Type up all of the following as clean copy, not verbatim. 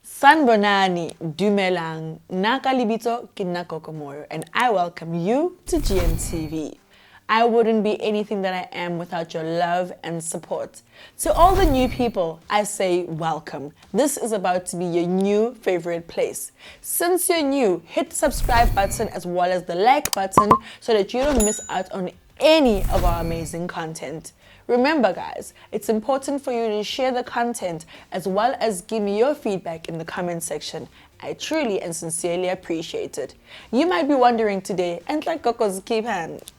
Sanbonani, dumelang, naka libito ke nna Gogo Moyo, and I welcome you to GMTV. I wouldn't be anything that I am without your love and support. To all the new people, I say welcome. This is about to be your new favorite place. Since you're new, hit the subscribe button as well as the like button so that you don't miss out on any of our amazing content. Remember guys, it's important for you to share the content as well as give me your feedback in the comment section. I truly and sincerely appreciate it. You might be wondering today, and like Gogo's keep hand,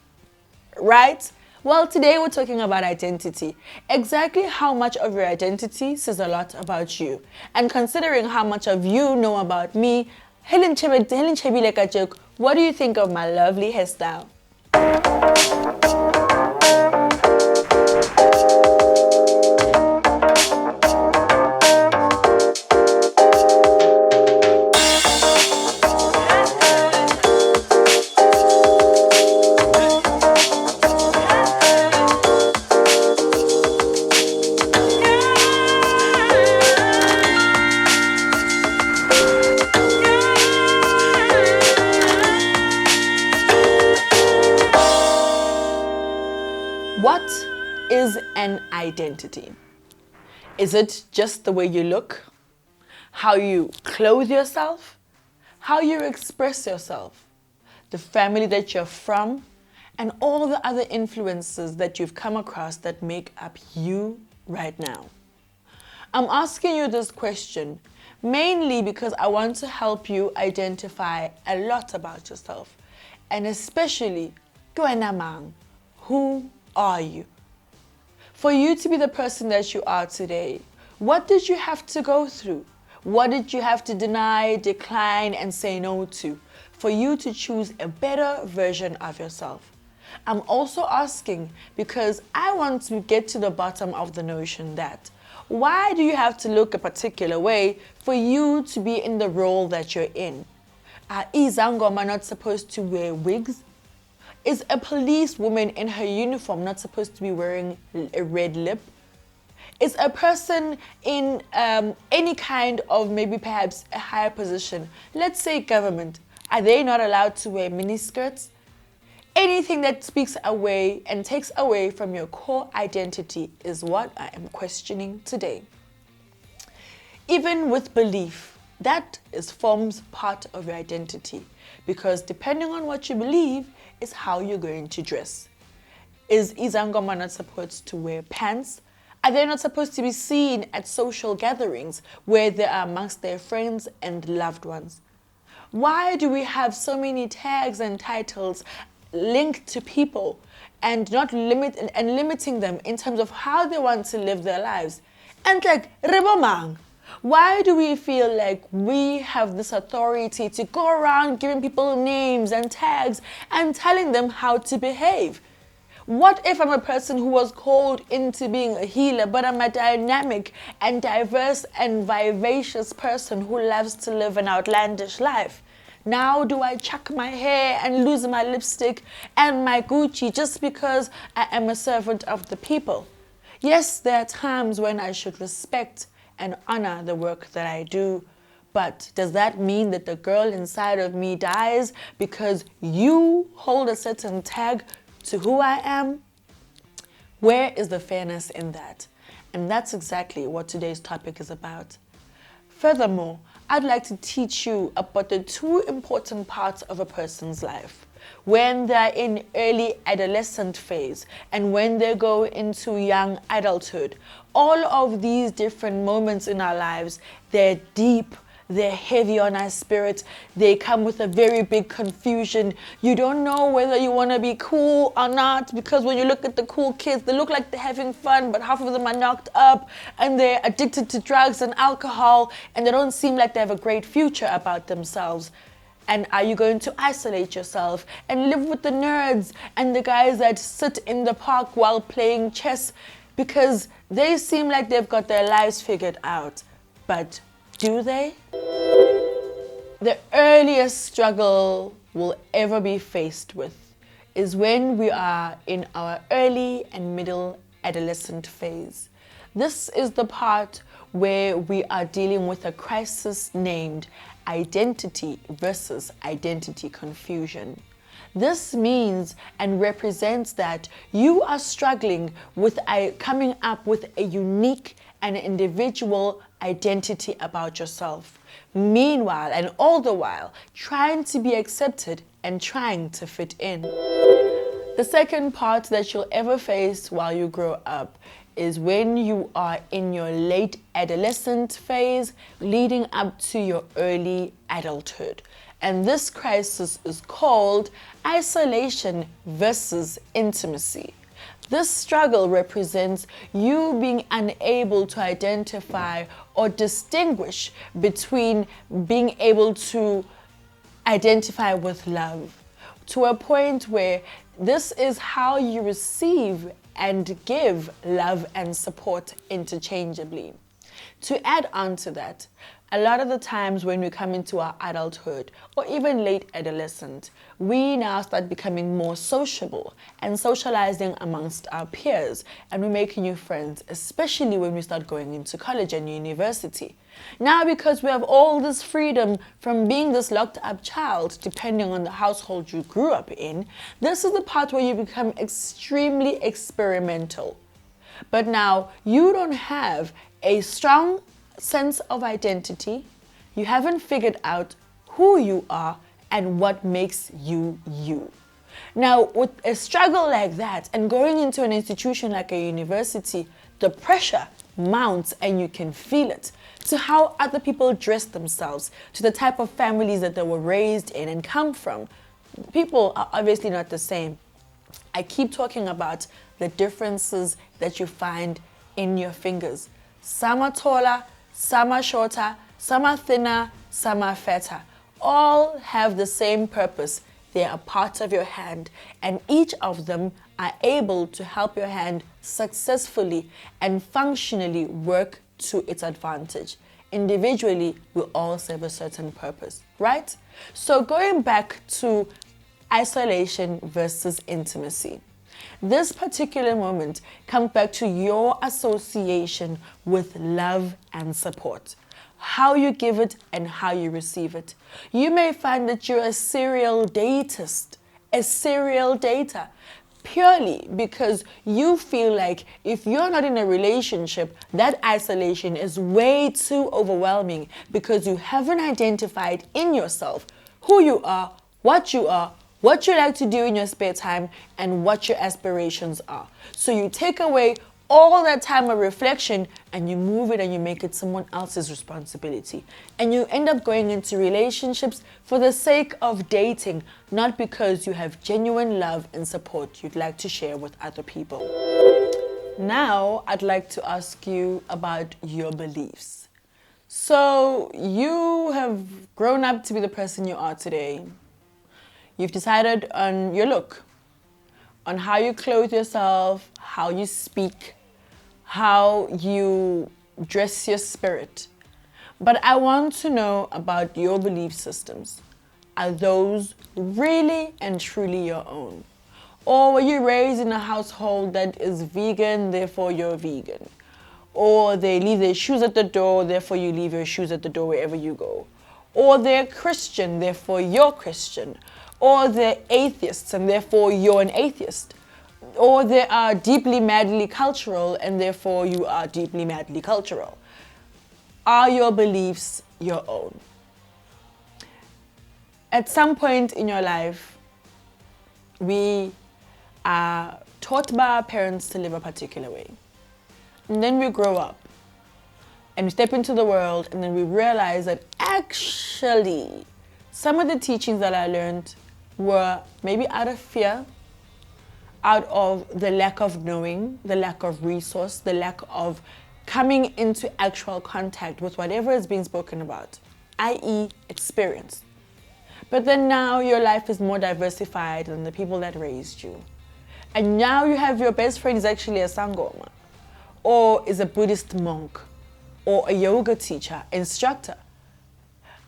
right? Well, today we're talking about identity. Exactly how much of your identity says a lot about you. And considering how much of you know about me, Helen Chebile Kajok, what do you think of my lovely hairstyle? What is an identity? Is it just the way you look? How you clothe yourself? How you express yourself? The family that you're from? And all the other influences that you've come across that make up you right now? I'm asking you this question mainly because I want to help you identify a lot about yourself, and especially, who are you? For you to be the person that you are today, what did you have to go through? What did you have to deny, decline, and say no to for you to choose a better version of yourself? I'm also asking because I want to get to the bottom of the notion that why do you have to look a particular way for you to be in the role that you're in? Are izangoma not supposed to wear wigs? Is a policewoman in her uniform not supposed to be wearing a red lip? Is a person in any kind of maybe perhaps a higher position, let's say government, are they not allowed to wear miniskirts? Anything that speaks away and takes away from your core identity is what I am questioning today. Even with belief, that forms part of your identity, because depending on what you believe is how you're going to dress. Is izangoma not supposed to wear pants? Are they not supposed to be seen at social gatherings where they are amongst their friends and loved ones? Why do we have so many tags and titles linked to people and not limiting them in terms of how they want to live their lives? And like rebomang, why do we feel like we have this authority to go around giving people names and tags and telling them how to behave? What if I'm a person who was called into being a healer, but I'm a dynamic and diverse and vivacious person who loves to live an outlandish life? Now do I chuck my hair and lose my lipstick and my Gucci just because I am a servant of the people? Yes, there are times when I should respect and honor the work that I do, but does that mean that the girl inside of me dies because you hold a certain tag to who I am? Where is the fairness in that? And that's exactly what today's topic is about. Furthermore, I'd like to teach you about the two important parts of a person's life. When they're in early adolescent phase and when they go into young adulthood. All of these different moments in our lives, they're deep, they're heavy on our spirit, they come with a very big confusion. You don't know whether you want to be cool or not, because when you look at the cool kids, they look like they're having fun, but half of them are knocked up and they're addicted to drugs and alcohol, and they don't seem like they have a great future about themselves. And are you going to isolate yourself and live with the nerds and the guys that sit in the park while playing chess because they seem like they've got their lives figured out? But do they? The earliest struggle we'll ever be faced with is when we are in our early and middle adolescent phase. This is the part where we are dealing with a crisis named identity versus identity confusion. This means and represents that you are struggling with coming up with a unique and individual identity about yourself. Meanwhile, and all the while, trying to be accepted and trying to fit in. The second part that you'll ever face while you grow up is when you are in your late adolescent phase leading up to your early adulthood. And this crisis is called isolation versus intimacy. This struggle represents you being unable to identify or distinguish between being able to identify with love, to a point where this is how you receive and give love and support interchangeably. To add on to that, a lot of the times when we come into our adulthood or even late adolescent, we now start becoming more sociable and socializing amongst our peers, and we make new friends, especially when we start going into college and university. Now, because we have all this freedom from being this locked up child, depending on the household you grew up in, this is the part where you become extremely experimental. But now you don't have a strong sense of identity. You haven't figured out who you are and what makes you you. Now, with a struggle like that and going into an institution like a university, the pressure mounts and you can feel it. To how other people dress themselves, to the type of families that they were raised in and come from. People are obviously not the same. I keep talking about the differences that you find in your fingers. Some are taller, some are shorter, some are thinner, some are fatter. All have the same purpose. They are part of your hand, and each of them are able to help your hand successfully and functionally work to its advantage. Individually, we all serve a certain purpose, right? So going back to isolation versus intimacy. This particular moment comes back to your association with love and support. How you give it and how you receive it. You may find that you're a serial datist, purely because you feel like if you're not in a relationship, that isolation is way too overwhelming because you haven't identified in yourself who you are, what you like to do in your spare time, and what your aspirations are. So you take away all that time of reflection and you move it and you make it someone else's responsibility. And you end up going into relationships for the sake of dating, not because you have genuine love and support you'd like to share with other people. Now, I'd like to ask you about your beliefs. So you have grown up to be the person you are today. You've decided on your look, on how you clothe yourself, how you speak, how you dress your spirit. But I want to know about your belief systems. Are those really and truly your own? Or were you raised in a household that is vegan, therefore you're vegan? Or they leave their shoes at the door, therefore you leave your shoes at the door wherever you go? Or they're Christian, therefore you're Christian? Or they're atheists and therefore you're an atheist? Or they are deeply madly cultural and therefore you are deeply madly cultural? Are your beliefs your own? At some point in your life, we are taught by our parents to live a particular way. And then we grow up and we step into the world, and then we realize that actually some of the teachings that I learned were maybe out of fear, out of the lack of knowing, the lack of resource, the lack of coming into actual contact with whatever is being spoken about, i.e. experience. But then now your life is more diversified than the people that raised you. And now you have your best friend is actually a izangoma, or is a Buddhist monk, or a yoga teacher, instructor.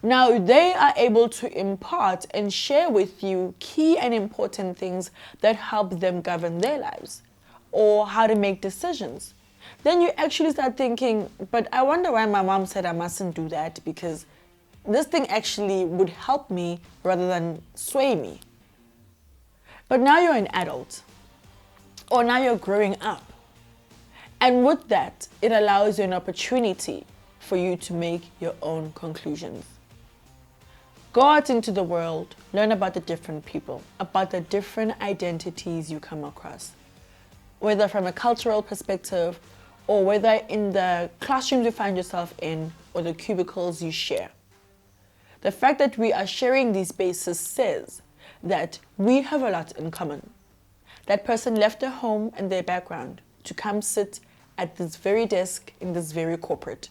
Now they are able to impart and share with you key and important things that help them govern their lives, or how to make decisions. Then you actually start thinking, but I wonder why my mom said I mustn't do that, because this thing actually would help me rather than sway me. But now you're an adult, or now you're growing up. And with that, it allows you an opportunity for you to make your own conclusions. Go out into the world, learn about the different people, about the different identities you come across. Whether from a cultural perspective, or whether in the classrooms you find yourself in, or the cubicles you share. The fact that we are sharing these spaces says that we have a lot in common. That person left their home and their background to come sit at this very desk in this very corporate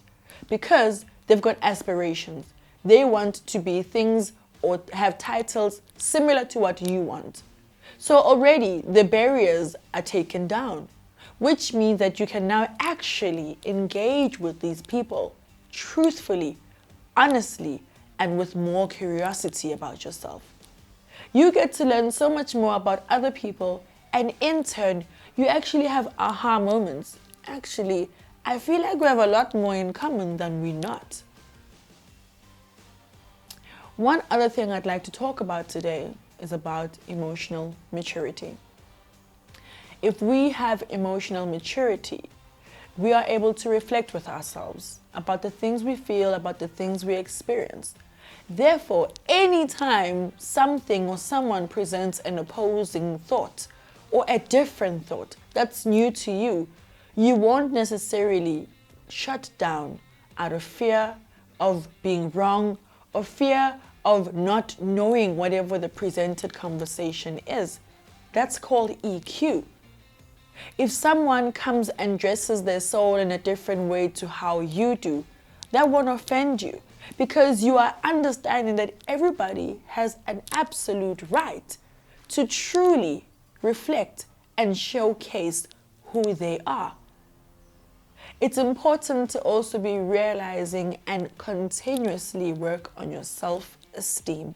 because they've got aspirations. They want to be things or have titles similar to what you want. So already the barriers are taken down, which means that you can now actually engage with these people truthfully, honestly, and with more curiosity about yourself. You get to learn so much more about other people, and in turn, you actually have aha moments. Actually, I feel like we have a lot more in common than we not. One other thing I'd like to talk about today is about emotional maturity. If we have emotional maturity, we are able to reflect with ourselves about the things we feel, about the things we experience. Therefore, anytime something or someone presents an opposing thought or a different thought that's new to you, you won't necessarily shut down out of fear of being wrong or fear of not knowing whatever the presented conversation is. That's called EQ. If someone comes and dresses their soul in a different way to how you do, that won't offend you, because you are understanding that everybody has an absolute right to truly reflect and showcase who they are. It's important to also be realizing and continuously work on your self-esteem,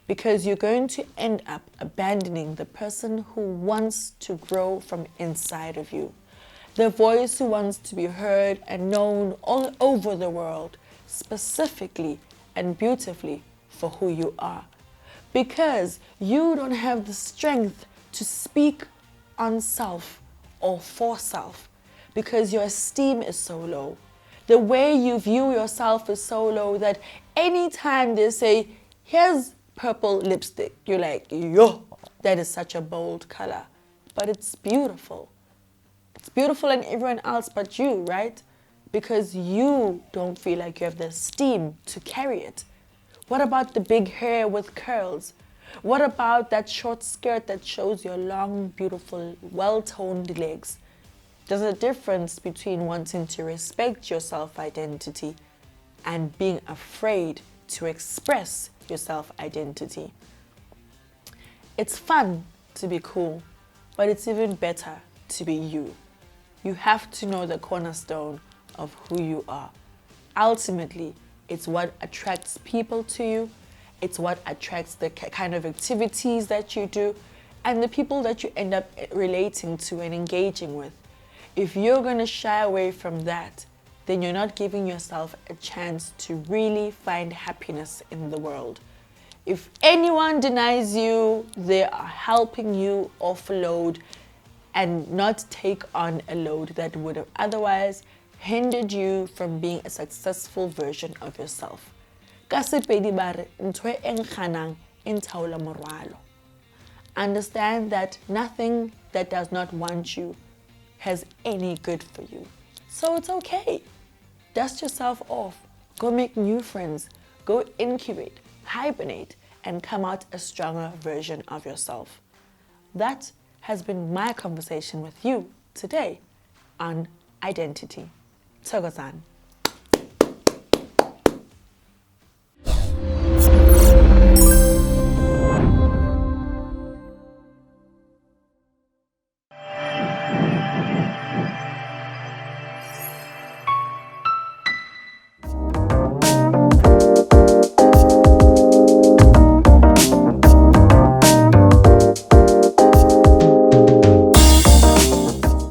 because you're going to end up abandoning the person who wants to grow from inside of you, the voice who wants to be heard and known all over the world, specifically and beautifully for who you are, because you don't have the strength to speak on self or for self, because your esteem is so low. The way you view yourself is so low that anytime they say, here's purple lipstick, you're like, yo, that is such a bold color. But it's beautiful. It's beautiful in everyone else but you, right? Because you don't feel like you have the esteem to carry it. What about the big hair with curls? What about that short skirt that shows your long, beautiful, well-toned legs? There's a difference between wanting to respect your self-identity and being afraid to express your self-identity. It's fun to be cool, but it's even better to be you. You have to know the cornerstone of who you are. Ultimately, it's what attracts people to you. It's what attracts the kind of activities that you do and the people that you end up relating to and engaging with. If you're going to shy away from that, then you're not giving yourself a chance to really find happiness in the world. If anyone denies you, they are helping you offload and not take on a load that would have otherwise hindered you from being a successful version of yourself. Understand that nothing that does not want you has any good for you. So it's okay. Dust yourself off. Go make new friends. Go incubate, hibernate, and come out a stronger version of yourself. That has been my conversation with you today on identity. Thokozani.